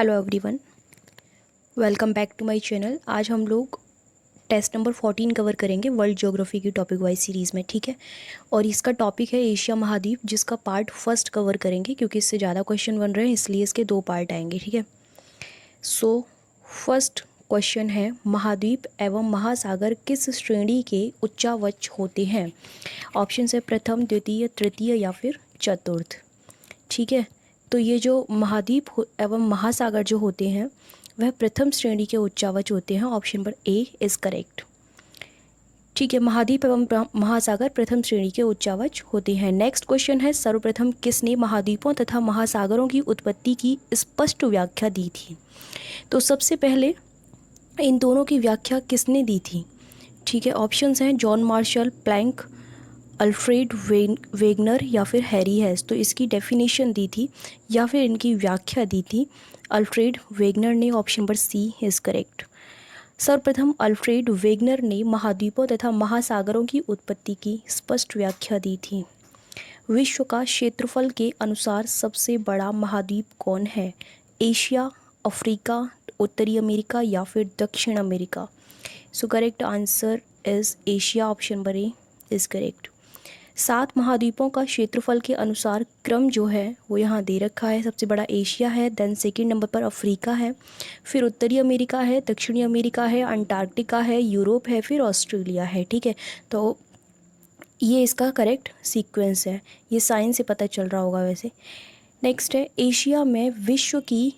Hello everyone, welcome back to my channel. आज हम लोग टेस्ट नंबर 14 कवर करेंगे वर्ल्ड ज्योग्राफी की टॉपिक वाइज सीरीज़ में, ठीक है। और इसका टॉपिक है एशिया महाद्वीप, जिसका पार्ट फर्स्ट कवर करेंगे क्योंकि इससे ज़्यादा क्वेश्चन बन रहे हैं, इसलिए इसके 2 पार्ट आएंगे, ठीक है। सो फर्स्ट क्वेश्चन है, महाद्वीप एवं महासागर किस श्रेणी के उच्चावच होते हैं? ऑप्शन है प्रथम, द्वितीय, तृतीय या फिर चतुर्थ, ठीक है। तो ये जो महाद्वीप एवं महासागर जो होते हैं वह प्रथम श्रेणी के उच्चावच होते हैं। Option number A is correct, ठीक है। महाद्वीप एवं महासागर प्रथम श्रेणी के उच्चावच होते हैं। नेक्स्ट क्वेश्चन है, सर्वप्रथम किसने महाद्वीपों तथा महासागरों की उत्पत्ति की स्पष्ट व्याख्या दी थी? तो सबसे पहले इन दोनों की व्याख्या किसने दी थी, ठीक है। ऑप्शंस हैं John Marshall, Planck, Alfred Wegener या फिर हैरी हेस। तो इसकी डेफिनेशन दी थी या फिर इनकी व्याख्या दी थी अल्फ्रेड वेगनर ने। Option number C is correct. सर्वप्रथम अल्फ्रेड वेगनर ने महाद्वीपों तथा महासागरों की उत्पत्ति की स्पष्ट व्याख्या दी थी। विश्व का क्षेत्रफल के अनुसार सबसे बड़ा महाद्वीप कौन है? एशिया, अफ्रीका, उत्तरी अमेरिका या फिर दक्षिण America? So correct answer is Asia. Option number A is correct. 7 महाद्वीपों का क्षेत्रफल के अनुसार क्रम जो है वो यहाँ दे रखा है। सबसे बड़ा एशिया है, देन सेकंड नंबर पर अफ्रीका है, फिर उत्तरी अमेरिका है, दक्षिणी अमेरिका है, अंटार्कटिका है, यूरोप है, फिर ऑस्ट्रेलिया है, ठीक है। तो ये इसका करेक्ट सीक्वेंस है, ये साइन से पता चल रहा होगा वैसे। नेक्स्ट है, एशिया में विश्व की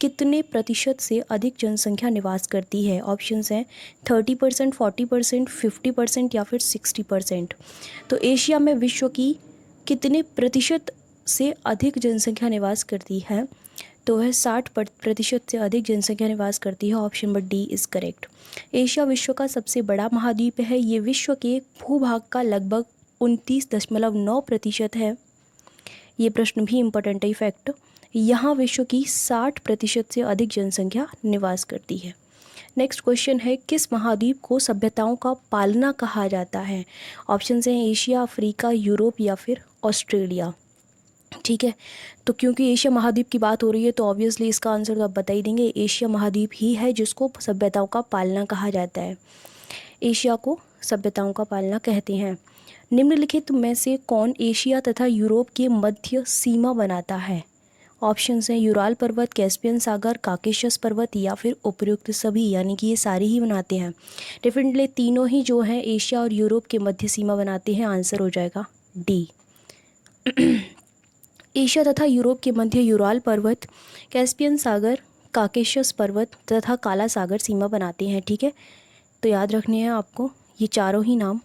कितने प्रतिशत से अधिक जनसंख्या निवास करती है? ऑप्शंस हैं 30%, 40%, 50% या फिर 60%। तो एशिया में विश्व की कितने प्रतिशत से अधिक जनसंख्या निवास करती है? तो वह 60% से अधिक जनसंख्या निवास करती है। Option number D is correct. Asia विश्व का सबसे बड़ा महाद्वीप है। ये विश्व के भूभाग का लगभग 29.9% है। ये प्रश्न भी इम्पोर्टेंट है फैक्ट। यहाँ विश्व की 60% से अधिक जनसंख्या निवास करती है। नेक्स्ट क्वेश्चन है, किस महाद्वीप को सभ्यताओं का पालना कहा जाता है? ऑप्शन हैं एशिया, अफ्रीका, यूरोप या फिर ऑस्ट्रेलिया, ठीक है। तो क्योंकि एशिया महाद्वीप की बात हो रही है तो ऑब्वियसली इसका आंसर तो आप बता ही देंगे, एशिया महाद्वीप ही है जिसको सभ्यताओं का पालना कहा जाता है। एशिया को सभ्यताओं का पालना कहते हैं। निम्नलिखित में से कौन एशिया तथा यूरोप के मध्य सीमा बनाता है? ऑप्शंस हैं यूराल पर्वत, कैस्पियन सागर, काकेशस पर्वत या फिर उपयुक्त सभी, यानी कि ये सारे ही बनाते हैं। डेफिनेटली तीनों ही जो हैं एशिया और यूरोप के मध्य सीमा बनाते हैं। आंसर हो जाएगा डी। एशिया तथा यूरोप के मध्य यूराल पर्वत, कैस्पियन सागर, काकेशस पर्वत तथा काला सागर सीमा बनाते हैं, ठीक है। तो याद रखने हैं आपको ये चारों ही नाम।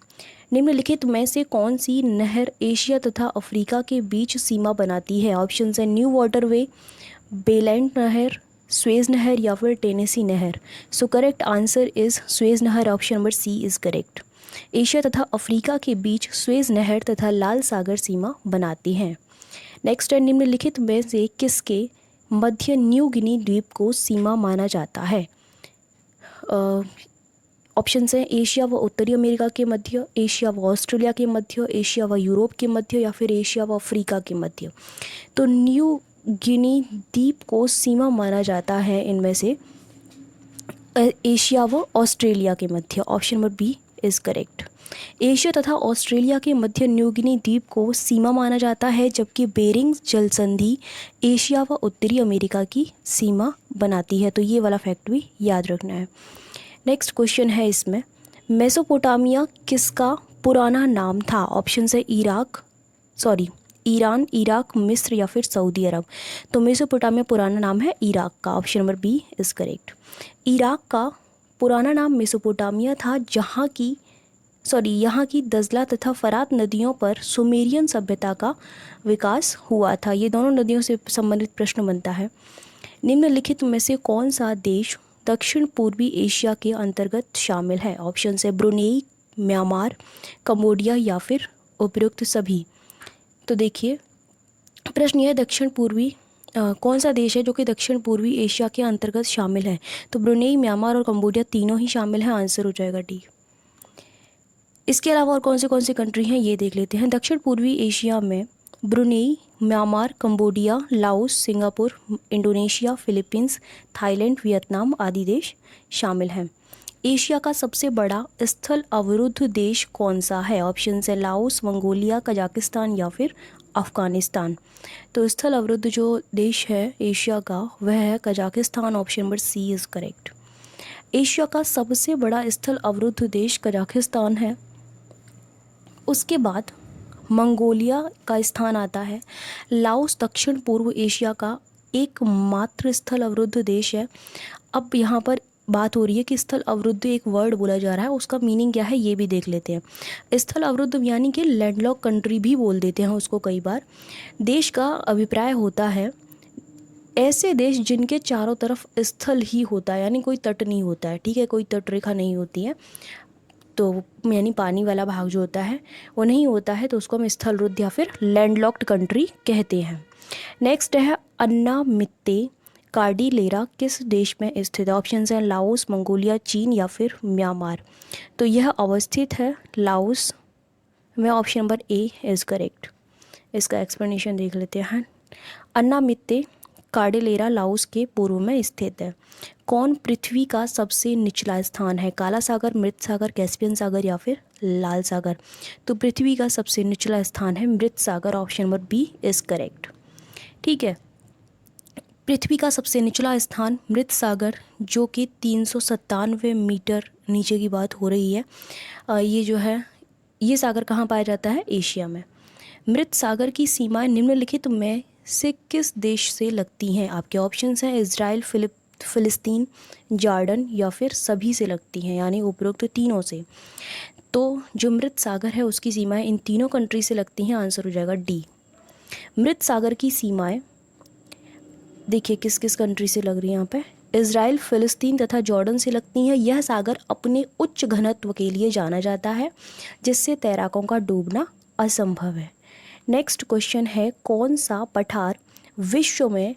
निम्नलिखित में से कौन सी नहर एशिया तथा अफ्रीका के बीच सीमा बनाती है? ऑप्शन है न्यू वाटरवे, बेलैंड नहर, स्वेज नहर या फिर टेनेसी नहर। So correct answer is Suez नहर। Option number C is correct. Asia तथा अफ्रीका के बीच स्वेज नहर तथा लाल सागर सीमा बनाती हैं। नेक्स्ट है, निम्नलिखित में से किसके मध्य न्यू गिनी द्वीप को सीमा माना जाता है? ऑप्शंस हैं एशिया व उत्तरी अमेरिका के मध्य, एशिया व ऑस्ट्रेलिया के मध्य, एशिया व यूरोप के मध्य या फिर एशिया व अफ्रीका के मध्य। तो न्यू गिनी द्वीप को सीमा माना जाता है इनमें से एशिया व ऑस्ट्रेलिया के मध्य। Option number B is correct. Asia तथा ऑस्ट्रेलिया के मध्य न्यू गिनी द्वीप को सीमा माना जाता है, जबकि बेरिंग जल संधि एशिया व उत्तरी अमेरिका की सीमा बनाती है। तो ये वाला फैक्ट भी याद रखना है। नेक्स्ट क्वेश्चन है इसमें, मेसोपोटामिया किसका पुराना नाम था? ऑप्शन है ईरान, इराक, मिस्र या फिर सऊदी अरब। तो मेसोपोटामिया पुराना नाम है इराक का। Option number B is correct. Iraq का पुराना नाम मेसोपोटामिया था, यहाँ की दजला तथा फरात नदियों पर सुमेरियन सभ्यता का विकास हुआ था। ये दोनों नदियों से संबंधित प्रश्न बनता है। निम्नलिखित में से कौन सा देश दक्षिण पूर्वी एशिया के अंतर्गत शामिल है? ऑप्शन है ब्रुनेई, म्यांमार, कंबोडिया या फिर उपयुक्त सभी। तो देखिए प्रश्न यह है, दक्षिण पूर्वी कौन सा देश है जो कि दक्षिण पूर्वी एशिया के अंतर्गत शामिल है? तो ब्रुनेई, म्यांमार और कंबोडिया तीनों ही शामिल हैं। आंसर हो जाएगा डी। इसके अलावा और कौन सी कंट्री हैं ये देख लेते हैं। दक्षिण पूर्वी एशिया में Brunei, Myanmar, Cambodia, Laos, Singapore, Indonesia, Philippines, Thailand, Vietnam आदि देश शामिल हैं। एशिया का सबसे बड़ा स्थल अवरुद्ध देश कौन सा है? ऑप्शन है लाओस, मंगोलिया, कजाकिस्तान या फिर अफगानिस्तान। तो स्थल अवरुद्ध जो देश है एशिया का वह है Kazakhstan. Option number C is correct. Asia का सबसे बड़ा स्थल अवरुद्ध देश कजाकिस्तान है। उसके बाद मंगोलिया का स्थान आता है। लाओस दक्षिण पूर्व एशिया का एकमात्र स्थल अवरुद्ध देश है। अब यहाँ पर बात हो रही है कि स्थल अवरुद्ध एक वर्ड बोला जा रहा है, उसका मीनिंग क्या है ये भी देख लेते हैं। स्थल अवरुद्ध यानी कि लैंडलॉक कंट्री भी बोल देते हैं उसको कई बार। देश का अभिप्राय होता है ऐसे देश जिनके चारों तरफ स्थल ही होता है, यानी कोई तट नहीं होता है, ठीक है, कोई तट रेखा नहीं होती है, तो यानी पानी वाला भाग जो होता है वो नहीं होता है, तो उसको हम स्थल रुद्ध या फिर लैंडलॉक्ड कंट्री कहते हैं। नेक्स्ट है अन्नामित्ते कार्डिलेरा किस देश में स्थित है? ऑप्शन है लाओस, मंगोलिया, चीन या फिर म्यांमार। तो यह अवस्थित है लाओस में। Option number A is correct. इसका एक्सप्लेनेशन देख लेते हैं। अन्नामित्ते कार्डिलेरा लाओस के पूर्व में स्थित है। कौन पृथ्वी का सबसे निचला स्थान है? काला सागर, मृत सागर, कैस्पियन सागर या फिर लाल सागर। तो पृथ्वी का सबसे निचला स्थान है मृत सागर। Option number B is correct. ठीक है, पृथ्वी का सबसे निचला स्थान मृत सागर जो कि 397 मीटर नीचे की बात हो रही है। ये जो है ये सागर कहाँ पाया जाता है? एशिया में। मृत सागर की सीमाएं निम्नलिखित में से किस देश से लगती हैं? आपके ऑप्शंस हैं इजराइल, फिलिस्तीन, जॉर्डन या फिर सभी से लगती हैं, यानी उपरोक्त तीनों से। तो जो मृत सागर है उसकी सीमाएं इन तीनों कंट्री से लगती हैं। आंसर हो जाएगा डी। मृत सागर की सीमाएं देखिए किस किस कंट्री से लग रही है यहाँ पे। इजराइल, फिलिस्तीन तथा जॉर्डन से लगती हैं। यह सागर अपने उच्च घनत्व के लिए जाना जाता है जिससे तैराकों का डूबना असंभव है। नेक्स्ट क्वेश्चन है कौन सा पठार विश्व में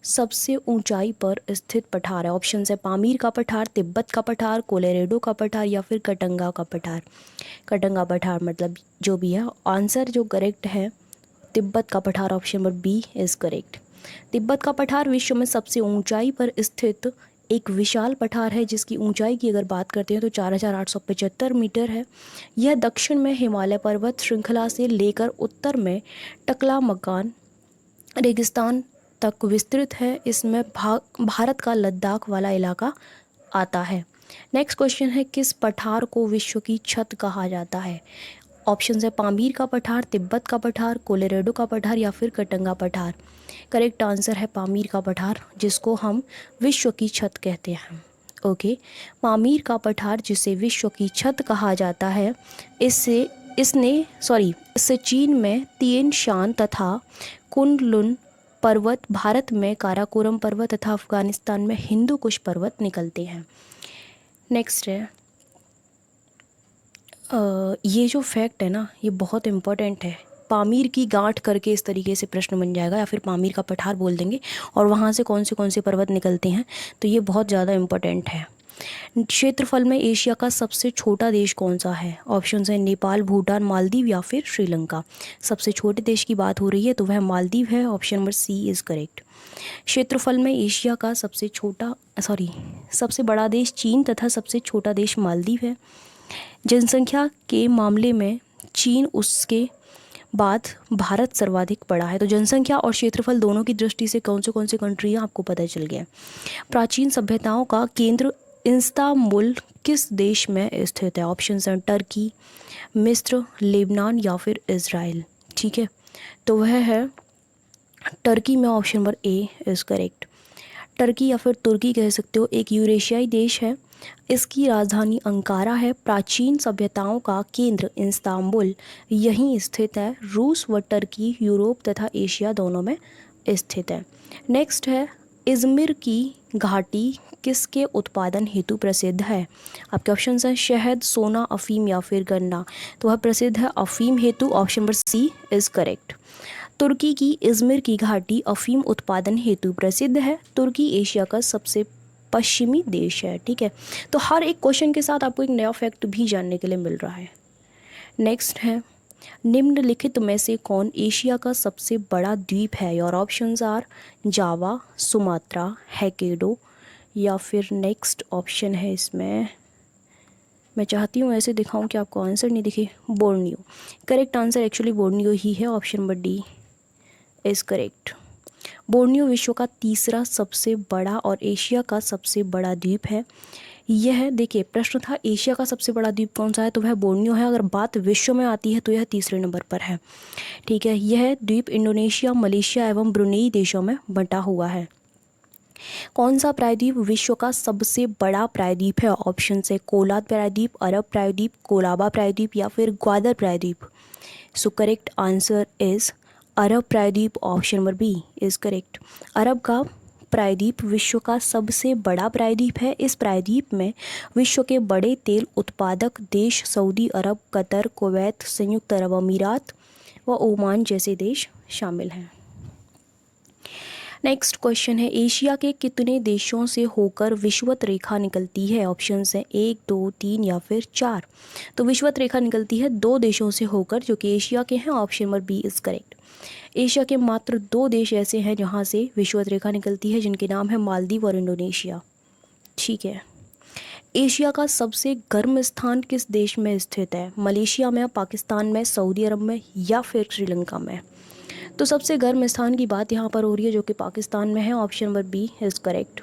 सबसे ऊंचाई पर स्थित पठार है? ऑप्शन है पामीर का पठार, तिब्बत का पठार, कोलोराडो का पठार या फिर कटंगा का पठार। कटंगा पठार मतलब जो भी है, आंसर जो करेक्ट है तिब्बत का पठार। Option number B is correct. तिब्बत का पठार विश्व में सबसे ऊंचाई पर स्थित एक विशाल पठार है जिसकी ऊंचाई की अगर बात करते हैं तो 4875 मीटर है। यह दक्षिण में हिमालय पर्वत श्रृंखला से लेकर उत्तर में टकलामकान रेगिस्तान तक विस्तृत है। इसमें भारत का लद्दाख वाला इलाका आता है। नेक्स्ट क्वेश्चन है किस पठार को विश्व की छत कहा जाता है? ऑप्शन है पामीर का पठार, तिब्बत का पठार, कोलोराडो का पठार या फिर कटंगा पठार। करेक्ट आंसर है पामीर का पठार जिसको हम विश्व की छत कहते हैं। ओके, पामीर का पठार जिसे विश्व की छत कहा जाता है इससे चीन में तिएन शान तथा कुनलुन पर्वत, भारत में काराकोरम पर्वत तथा अफगानिस्तान में हिंदू कुश पर्वत निकलते हैं। नेक्स्ट है ये जो फैक्ट है ना ये बहुत इम्पोर्टेंट है। पामीर की गांठ करके इस तरीके से प्रश्न बन जाएगा, या फिर पामीर का पठार बोल देंगे और वहाँ से कौन से पर्वत निकलते हैं, तो ये बहुत ज़्यादा इम्पोर्टेंट है। क्षेत्रफल में एशिया का सबसे छोटा देश कौन सा है? ऑप्शन है नेपाल, भूटान, मालदीव या फिर श्रीलंका। सबसे छोटे देश की बात हो रही है तो वह मालदीव है। Option number C is correct. क्षेत्रफल में एशिया का सबसे बड़ा देश चीन तथा सबसे छोटा देश मालदीव है। जनसंख्या के मामले में चीन उसके बाद भारत सर्वाधिक बड़ा है। तो जनसंख्या और क्षेत्रफल दोनों की दृष्टि से कौन से कंट्री हैं आपको पता चल गया। प्राचीन सभ्यताओं का केंद्र इस्तांबुल किस देश में स्थित है? ऑप्शन है टर्की, मिस्र, लेबनान या फिर इजराइल। ठीक है, तो वह है टर्की में। Option number A is correct. Turkey या फिर तुर्की कह सकते हो, एक यूरेशियाई देश है। इसकी राजधानी अंकारा है। प्राचीन सभ्यताओं का केंद्र इस्तांबुल यहीं स्थित है। रूस व टर्की यूरोप तथा एशिया दोनों में स्थित है। नेक्स्ट है इज़मिर की घाटी किसके उत्पादन हेतु प्रसिद्ध है? आपके ऑप्शन हैं शहद, सोना, अफीम या फिर गन्ना। तो वह प्रसिद्ध है अफीम हेतु। Option number C is correct. तुर्की की इज़मिर की घाटी अफीम उत्पादन हेतु प्रसिद्ध है। तुर्की एशिया का सबसे पश्चिमी देश है। ठीक है, तो हर एक क्वेश्चन के साथ आपको एक नया फैक्ट भी जानने के लिए मिल रहा है। नेक्स्ट है निम्नलिखित में से कौन एशिया का सबसे बड़ा द्वीप है? Your options are Java, Sumatra, Hokkaido या फिर नेक्स्ट ऑप्शन है इसमें, मैं चाहती हूँ ऐसे दिखाऊं कि आपको आंसर नहीं दिखे, Borneo. Correct answer actually Borneo ही है, option number D is correct. Borneo विश्व का तीसरा सबसे बड़ा और एशिया का सबसे बड़ा द्वीप है। यह देखिए प्रश्न था एशिया का सबसे बड़ा द्वीप कौन सा है, तो वह बोर्नियो है। अगर बात विश्व में आती है तो यह तीसरे नंबर पर है। ठीक है, यह द्वीप इंडोनेशिया, मलेशिया एवं ब्रुनेई देशों में बंटा हुआ है। कौन सा प्रायद्वीप विश्व का सबसे बड़ा प्रायद्वीप है? ऑप्शन है कोलाद प्रायद्वीप, अरब प्रायद्वीप, कोलाबा प्रायद्वीप या फिर ग्वादर प्रायद्वीप। सो करेक्ट आंसर इज अरब प्रायद्वीप, option number B is correct. अरब का प्रायद्वीप विश्व का सबसे बड़ा प्रायद्वीप है। इस प्रायद्वीप में विश्व के बड़े तेल उत्पादक देश सऊदी अरब, कतर, कुवैत, संयुक्त अरब अमीरात व ओमान जैसे देश शामिल हैं। नेक्स्ट क्वेश्चन है एशिया के कितने देशों से होकर विषुवत रेखा निकलती है? ऑप्शंस हैं 1, 2, 3 या फिर 4। तो विषुवत रेखा निकलती है 2 देशों से होकर जो कि एशिया के हैं, option number B is correct. Asia के मात्र 2 देश ऐसे हैं जहां से विषुवत रेखा निकलती है, जिनके नाम है मालदीव और इंडोनेशिया। ठीक है, एशिया का सबसे गर्म स्थान किस देश में स्थित है? मलेशिया में, पाकिस्तान में, सऊदी अरब में या फिर श्रीलंका में? तो सबसे गर्म स्थान की बात यहाँ पर हो रही है जो कि पाकिस्तान में है, option number B is correct.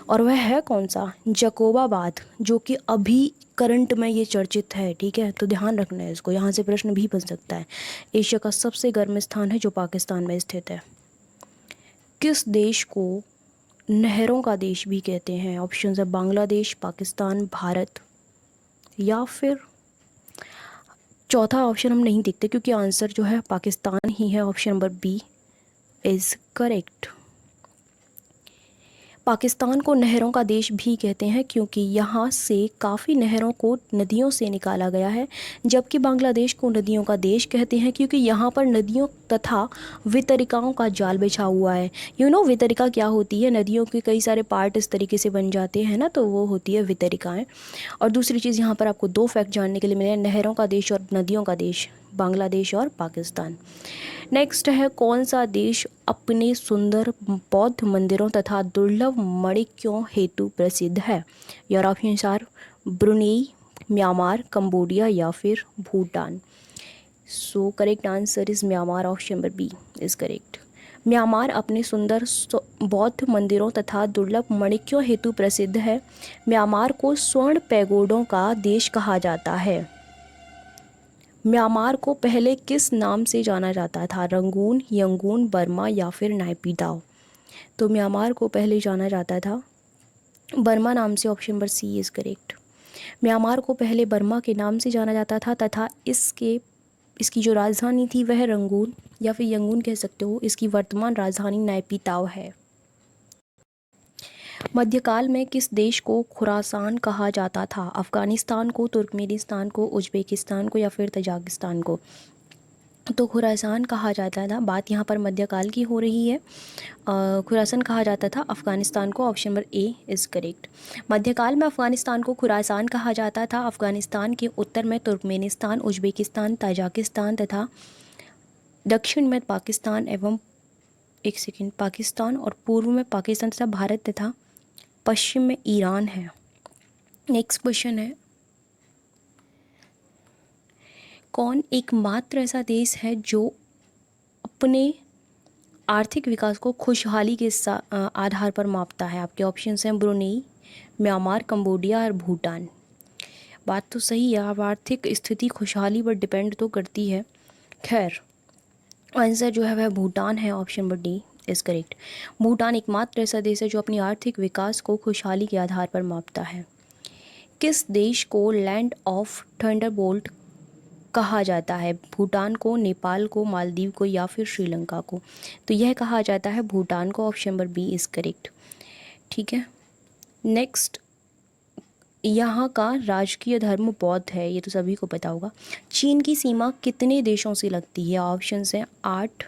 और वह है कौन सा? जकोबाबाद, जो कि अभी करंट में ये चर्चित है। ठीक है, तो ध्यान रखना है इसको, यहाँ से प्रश्न भी बन सकता है। एशिया का सबसे गर्म स्थान है जो पाकिस्तान में स्थित है। किस देश को नहरों का देश भी कहते हैं? ऑप्शन है बांग्लादेश, पाकिस्तान, भारत या फिर चौथा ऑप्शन हम नहीं देखते क्योंकि आंसर जो है पाकिस्तान ही है, option number B is correct. Pakistan को नहरों का देश भी कहते हैं क्योंकि यहाँ से काफ़ी नहरों को नदियों से निकाला गया है, जबकि बांग्लादेश को नदियों का देश कहते हैं क्योंकि यहाँ पर नदियों तथा वितरिकाओं का जाल बिछा हुआ है। वितरिका क्या होती है? नदियों के कई सारे पार्ट इस तरीके से बन जाते हैं ना, तो वो होती है वितरिकाएँ। और दूसरी चीज़ यहाँ पर आपको 2 फैक्ट जानने के लिए मिले, नहरों का देश और नदियों का देश, बांग्लादेश और पाकिस्तान। नेक्स्ट है कौन सा देश अपने सुंदर बौद्ध मंदिरों तथा दुर्लभ मणिक्यों हेतु प्रसिद्ध है? Your options are Brunei, Myanmar, Cambodia या फिर Bhutan. So correct answer is Myanmar, option number B is correct. Myanmar अपने सुंदर बौद्ध मंदिरों तथा दुर्लभ मणिक्यों हेतु प्रसिद्ध है। म्यांमार को स्वर्ण पैगोडों का देश कहा जाता है। म्यांमार को पहले किस नाम से जाना जाता था? रंगून, यंगून, बर्मा या फिर नायपीताओ। तो म्यांमार को पहले जाना जाता था बर्मा नाम से, option number C is correct. Myanmar को पहले बर्मा के नाम से जाना जाता था तथा इसकी जो राजधानी थी वह रंगून या फिर यंगून कह सकते हो। इसकी वर्तमान राजधानी नायपीताओ है। मध्यकाल में किस देश को खुरासान कहा जाता था? अफ़गानिस्तान को, तुर्कमेनिस्तान को, उज़्बेकिस्तान को या फिर तजाकिस्तान को? तो खुरासान कहा जाता था, बात यहाँ पर मध्यकाल की हो रही है। खुरासान कहा जाता था अफ़गानिस्तान को, option number A is correct. मध्यकाल में अफ़गानिस्तान को खुरासान कहा जाता था। अफ़गानिस्तान के उत्तर में तुर्कमेनिस्तान, उज़्बेकिस्तान, तजाकिस्तान तथा दक्षिण में पाकिस्तान एवं पाकिस्तान और पूर्व में पाकिस्तान तथा भारत तथा पश्चिम में ईरान है। नेक्स्ट क्वेश्चन है कौन एकमात्र ऐसा देश है जो अपने आर्थिक विकास को खुशहाली के आधार पर मापता है? आपके ऑप्शंस हैं ब्रुनेई, म्यांमार, कंबोडिया और भूटान। बात तो सही है, अब आर्थिक स्थिति खुशहाली पर डिपेंड तो करती है। खैर आंसर जो है वह भूटान है, option number D is correct. Bhutan एकमात्र ऐसा देश है जो अपनी आर्थिक विकास को खुशहाली के आधार पर मापता है। किस देश को लैंड ऑफ थंडरबोल्ट कहा जाता है? भूटान को, नेपाल को, मालदीव को या फिर श्रीलंका को? तो यह कहा जाता है भूटान को, option number B is correct. ठीक है, नेक्स्ट यहाँ का राजकीय धर्म बौद्ध है, ये तो सभी को पता होगा। चीन की सीमा कितने देशों से लगती है? ऑप्शंस हैं 8,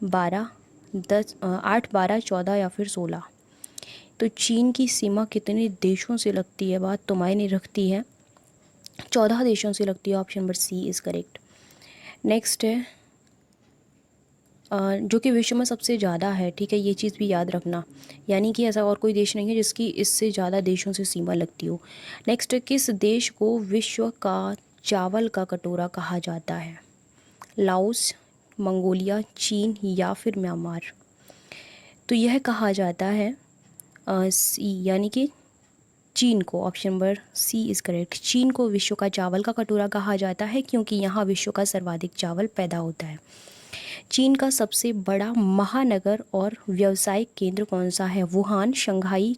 12, 14 या फिर 16। तो चीन की सीमा कितने देशों से लगती है, बात तो मायने रखती है। 14 देशों से लगती है, option number C is correct. Next है जो कि विश्व में सबसे ज़्यादा है, ठीक है, ये चीज़ भी याद रखना, यानी कि ऐसा और कोई देश नहीं है जिसकी इससे ज़्यादा देशों से सीमा लगती हो। नेक्स्ट, किस देश को विश्व का चावल का कटोरा कहा जाता है? लाओस, मंगोलिया, चीन या फिर म्यांमार? तो यह कहा जाता है सी, यानी कि चीन को। Option number C is correct. चीन को विश्व का चावल का कटोरा कहा जाता है क्योंकि यहाँ विश्व का सर्वाधिक चावल पैदा होता है। चीन का सबसे बड़ा महानगर और व्यावसायिक केंद्र कौन सा है? वुहान, शंघाई,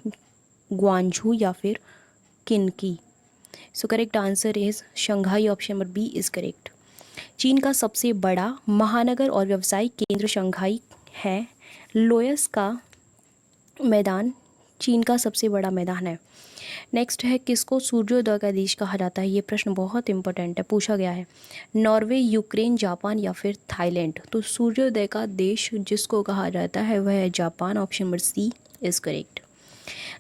ग्वांझू या फिर किनकी? So correct answer is Shanghai. Option number B is correct. चीन का सबसे बड़ा महानगर और व्यावसायिक केंद्र शंघाई है। लोयस का मैदान चीन का सबसे बड़ा मैदान है। नेक्स्ट है, किसको सूर्योदय का देश कहा जाता है? ये प्रश्न बहुत इंपॉर्टेंट है, पूछा गया है। नॉर्वे, यूक्रेन, जापान या फिर थाईलैंड? तो सूर्योदय का देश जिसको कहा जाता है वह है Japan. Option number C is correct.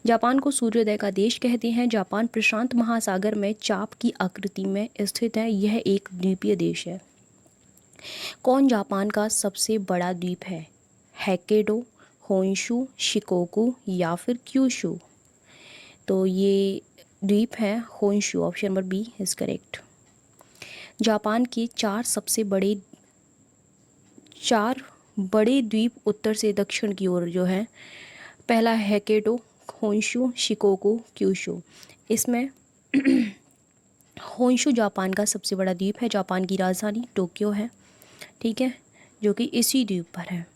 Japan को सूर्योदय का देश कहते हैं। जापान प्रशांत महासागर में चाप की आकृति में स्थित है। यह एक द्वीपीय देश है। कौन जापान का सबसे बड़ा द्वीप है? होक्काइडो, होन्शु, शिकोकू या फिर क्यूशू? तो ये द्वीप है Honshu. Option number B is correct. Japan के चार बड़े द्वीप उत्तर से दक्षिण की ओर जो है, पहला है होक्काइडो, होन्शु, शिकोकू, क्यूशू। इसमें होन्शु जापान का सबसे बड़ा द्वीप है। जापान की राजधानी टोक्यो है, ठीक है, जो कि इसी द्वीप पर है।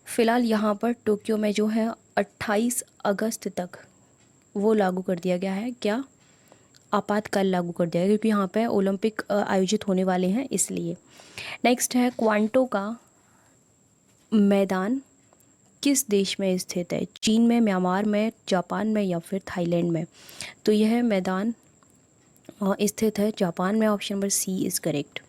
फ़िलहाल यहाँ पर टोक्यो में जो है 28 अगस्त तक वो लागू कर दिया गया है। क्या? आपातकाल लागू कर दिया गया, क्योंकि यहाँ पे ओलंपिक आयोजित होने वाले हैं इसलिए। नेक्स्ट है, क्वांटो का मैदान किस देश में स्थित है? चीन में, म्यांमार में, जापान में या फिर थाईलैंड में? तो यह मैदान स्थित है जापान में। Option number C is correct.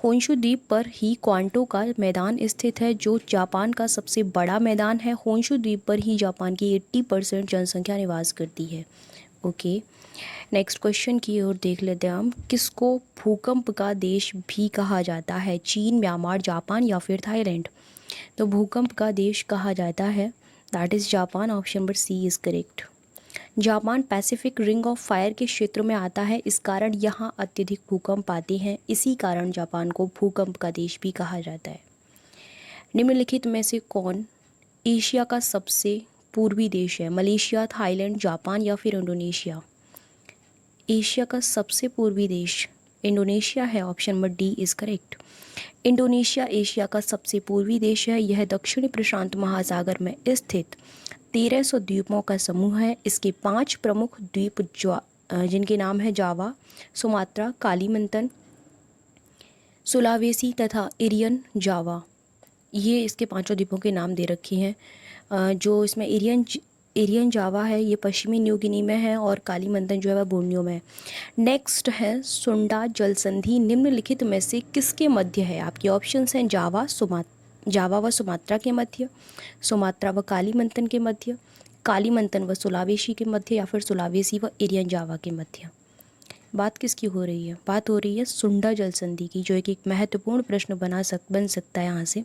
Honshu द्वीप पर ही क्वांटो का मैदान स्थित है, जो जापान का सबसे बड़ा मैदान है। होन्शु द्वीप पर ही जापान की 80% जनसंख्या निवास करती है। ओके, नेक्स्ट क्वेश्चन की ओर देख लेते हैं हम। किसको भूकंप का देश भी कहा जाता है? चीन, म्यांमार, जापान या फिर थाईलैंड? तो भूकंप का देश कहा जाता है, that is Japan. Option number C is correct. Japan Pacific Ring of Fire के क्षेत्र में आता है, इस कारण यहाँ अत्यधिक भूकंप आते हैं। इसी कारण जापान को भूकंप का देश भी कहा जाता है। निम्नलिखित में से कौन एशिया का सबसे पूर्वी देश है? मलेशिया, थाईलैंड, जापान या फिर इंडोनेशिया? एशिया का सबसे पूर्वी देश इंडोनेशिया है। Option number D is correct. Indonesia Asia का सबसे पूर्वी देश है। यह दक्षिणी प्रशांत महासागर में स्थित 1300 द्वीपों का समूह है। इसके 5 प्रमुख द्वीप जिनके नाम है जावा, सुमात्रा, कालीमंतन, सुलावेसी तथा इरियन जावा। ये इसके 5 द्वीपों के नाम दे रखे हैं। जो इसमें एरियन जावा है ये पश्चिमी न्यू गिनी में है, और कालीमंतन जो है वह बोर्नियो में है। नेक्स्ट है, सुंडा जलसंधि निम्नलिखित में से किसके मध्य है? आपके ऑप्शंस हैं जावा व सुमात्रा के मध्य, सुमात्रा व कालीमंतन के मध्य, कालीमंतन व सुलावेसी के मध्य या फिर सुलावेसी व एरियन जावा के मध्य। बात किसकी हो रही है? बात हो रही है सुंडा जलसंधि की, जो एक महत्वपूर्ण प्रश्न बन सकता है यहाँ से।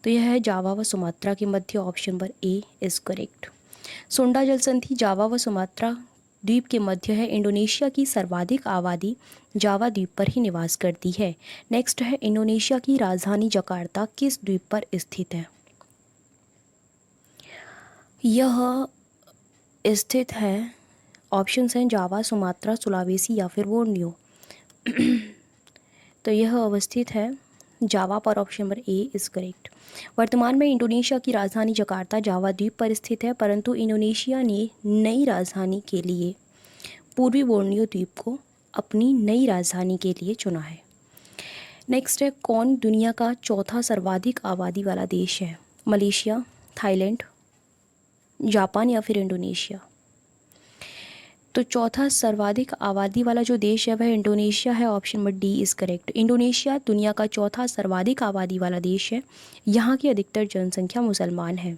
तो यह है जावा व सुमात्रा के मध्य। Option number A is correct. Sunda जलसंधि जावा व सुमात्रा द्वीप के मध्य है। इंडोनेशिया की सर्वाधिक आबादी जावा द्वीप पर ही निवास करती है। नेक्स्ट है, इंडोनेशिया की राजधानी जकार्ता किस द्वीप पर स्थित है? यह स्थित है, ऑप्शंस हैं जावा, सुमात्रा, सुलावेसी या फिर बोर्नियो। तो यह अवस्थित है जावा पर। Option number A is correct. वर्तमान में इंडोनेशिया की राजधानी जकार्ता जावा द्वीप पर स्थित है, परंतु इंडोनेशिया ने नई राजधानी के लिए पूर्वी बोर्नियो द्वीप को अपनी नई राजधानी के लिए चुना है। नेक्स्ट है, कौन दुनिया का चौथा सर्वाधिक आबादी वाला देश है? मलेशिया, थाईलैंड, जापान या फिर इंडोनेशिया? तो चौथा सर्वाधिक आबादी वाला जो देश है वह इंडोनेशिया है। Option number D is correct. Indonesia दुनिया का चौथा सर्वाधिक आबादी वाला देश है। यहाँ की अधिकतर जनसंख्या मुसलमान है।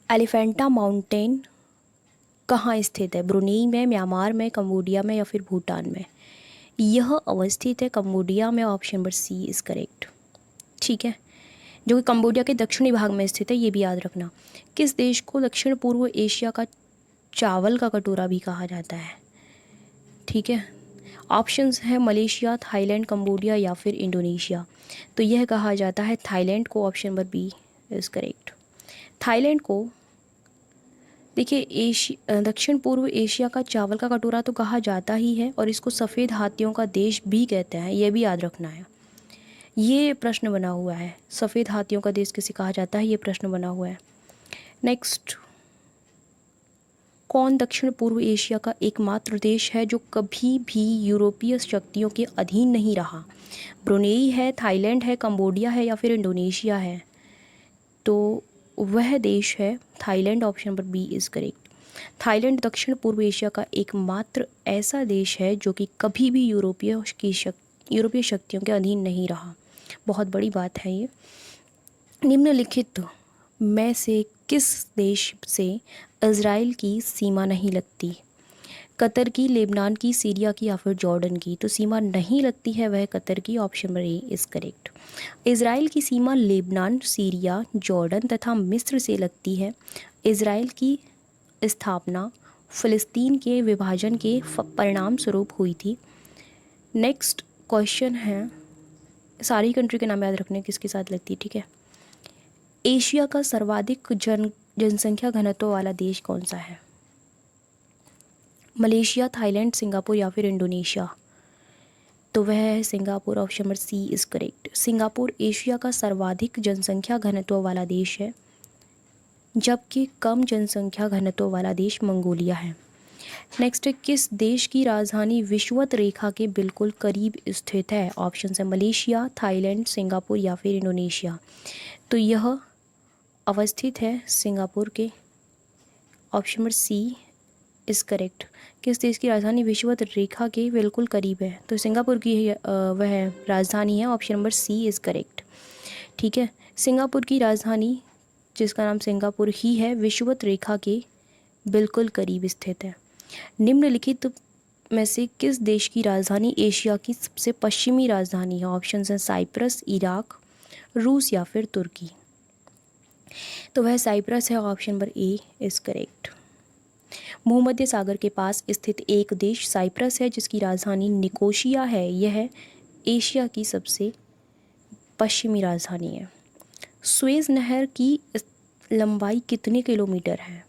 एलिफेंटा माउंटेन कहाँ स्थित है? ब्रुनेई में, म्यांमार में, कंबोडिया में या फिर भूटान में? यह अवस्थित है कंबोडिया में, option number C is correct. ठीक है, जो कि कंबोडिया के दक्षिणी भाग में स्थित है, ये भी याद रखना। किस देश को दक्षिण पूर्व एशिया का चावल का कटोरा भी कहा जाता है? ठीक है, ऑप्शंस हैं मलेशिया, थाईलैंड, कंबोडिया या फिर इंडोनेशिया। तो यह कहा जाता है थाईलैंड को, option number B is correct. Thailand को देखिए दक्षिण पूर्व एशिया का चावल का कटोरा तो कहा जाता ही है, और इसको सफ़ेद हाथियों का देश भी कहते हैं, ये भी याद रखना है। ये प्रश्न बना हुआ है, सफ़ेद हाथियों का देश किसे कहा जाता है, ये प्रश्न बना हुआ है। नेक्स्ट, कौन दक्षिण पूर्व एशिया का एकमात्र देश है जो कभी भी यूरोपीय शक्तियों के अधीन नहीं रहा? ब्रुनेई है, थाईलैंड है, कंबोडिया है या फिर इंडोनेशिया है? तो वह देश है Thailand, option number B is correct. Thailand दक्षिण पूर्व एशिया का एकमात्र ऐसा देश है जो कि कभी भी यूरोपीय शक्तियों के अधीन नहीं रहा। बहुत बड़ी बात है ये। निम्नलिखित में से किस देश से इज़राइल की सीमा नहीं लगती? कतर की, लेबनान की, सीरिया की या फिर जॉर्डन की? तो सीमा नहीं लगती है वह कतर की, option number A is correct. Israel की सीमा लेबनान, सीरिया, जॉर्डन तथा मिस्र से लगती है। इज़राइल की स्थापना फ़लस्तीन के विभाजन के परिणाम स्वरूप हुई थी। नेक्स्ट क्वेश्चन है, सारी कंट्री के नाम याद रखने किसके साथ लगती है, ठीक है। एशिया का सर्वाधिक जनसंख्या घनत्व वाला देश कौन सा है? मलेशिया, थाईलैंड, सिंगापुर या फिर इंडोनेशिया? तो वह है Singapore, option number C is correct. Singapore Asia का सर्वाधिक जनसंख्या घनत्व वाला देश है, जबकि कम जनसंख्या घनत्व वाला देश मंगोलिया है। नेक्स्ट, किस देश की राजधानी विषुवत रेखा के बिल्कुल करीब स्थित है? ऑप्शन है मलेशिया, थाईलैंड, सिंगापुर या फिर इंडोनेशिया। तो यह अवस्थित है सिंगापुर के, option number C is correct. किस देश की राजधानी विषुवत रेखा के बिल्कुल करीब है? तो सिंगापुर की वह राजधानी है, option number C is correct. ठीक है, सिंगापुर की राजधानी जिसका नाम सिंगापुर ही है, विषुवत रेखा के बिल्कुल करीब स्थित है। निम्नलिखित में से किस देश की राजधानी एशिया की सबसे पश्चिमी राजधानी है? ऑप्शन हैं साइप्रस, इराक, रूस या फिर तुर्की। तो वह साइप्रस है, option number A is correct. भूमध्य सागर के पास स्थित एक देश साइप्रस है जिसकी राजधानी निकोशिया है। यह एशिया की सबसे पश्चिमी राजधानी है। सुएज़ नहर की लंबाई कितने किलोमीटर है?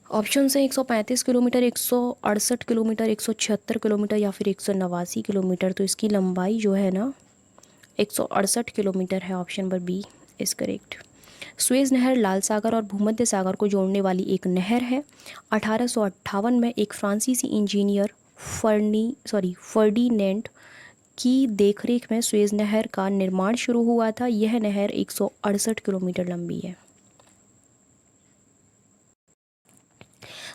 ऑप्शन है 135 किलोमीटर, 168 किलोमीटर, 176 किलोमीटर या फिर 189 किलोमीटर। तो इसकी लंबाई जो है ना 168 किलोमीटर है, option number B is correct. Suez नहर लाल सागर और भूमध्य सागर को जोड़ने वाली एक नहर है। 1858 में एक फ्रांसीसी इंजीनियर फर्डिनेंड की देखरेख में सुएज़ नहर का निर्माण शुरू हुआ था। यह नहर 168 किलोमीटर लंबी है।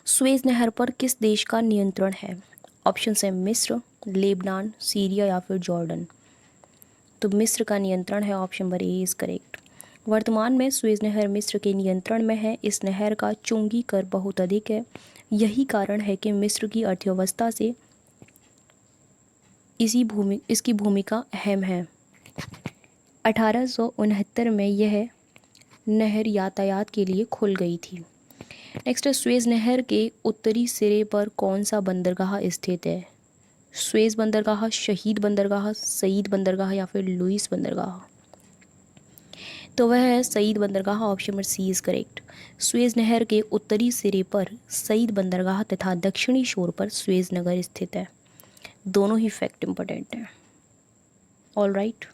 सुएज़ नहर पर किस देश का नियंत्रण है? ऑप्शन है मिस्र, लेबनान, सीरिया या फिर जॉर्डन। तो मिस्र का नियंत्रण है, option number A is correct. वर्तमान में सुएज़ नहर मिस्र के नियंत्रण में है। इस नहर का चुंगी कर बहुत अधिक है। यही कारण है कि मिस्र की अर्थव्यवस्था से इसकी भूमिका अहम है। 1869 में यह नहर यातायात के लिए खुल गई थी। नेक्स्ट है, सुएज़ नहर के उत्तरी सिरे पर कौन सा बंदरगाह स्थित है? सुएज़ बंदरगाह, शहीद बंदरगाह, सईद बंदरगाह या फिर लुइस बंदरगाह? तो वह है सईद बंदरगाह, option number C is correct. Suez नहर के उत्तरी सिरे पर सईद बंदरगाह तथा दक्षिणी छोर पर सुएज़ नगर स्थित है। दोनों ही फैक्ट इम्पोर्टेंट हैं। ऑल राइट,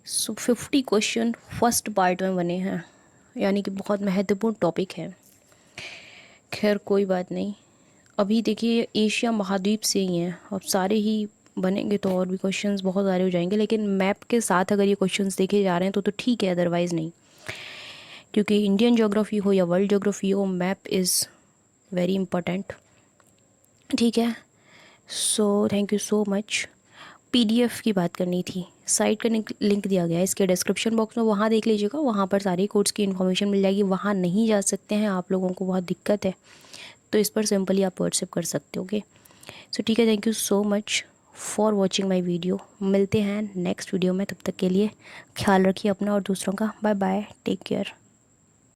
सो 50 क्वेश्चन फर्स्ट पार्ट में बने हैं, यानी कि बहुत महत्वपूर्ण टॉपिक है। खैर कोई बात नहीं, अभी देखिए एशिया महाद्वीप से ही हैं, अब सारे ही बनेंगे तो और भी क्वेश्चंस बहुत सारे हो जाएंगे, लेकिन मैप के साथ अगर ये क्वेश्चंस देखे जा रहे हैं तो ठीक है, अदरवाइज़ नहीं। क्योंकि इंडियन ज्योग्राफी हो या वर्ल्ड ज्योग्राफी हो, मैप इज़ वेरी इम्पोर्टेंट। ठीक है, so thank you so much. PDF की बात करनी थी, साइट का लिंक दिया गया है इसके डिस्क्रिप्शन बॉक्स में, वहाँ देख लीजिएगा, वहाँ पर सारी कोर्स की इन्फॉर्मेशन मिल जाएगी। वहाँ नहीं जा सकते हैं आप लोगों को, बहुत दिक्कत है, तो इस पर सिंपली आप व्हाट्सएप कर सकते हो। ओके, सो ठीक है, thank you so much for watching my video. मिलते हैं नेक्स्ट वीडियो में, तब तक के लिए ख्याल रखिए अपना और दूसरों का। Bye bye, take care.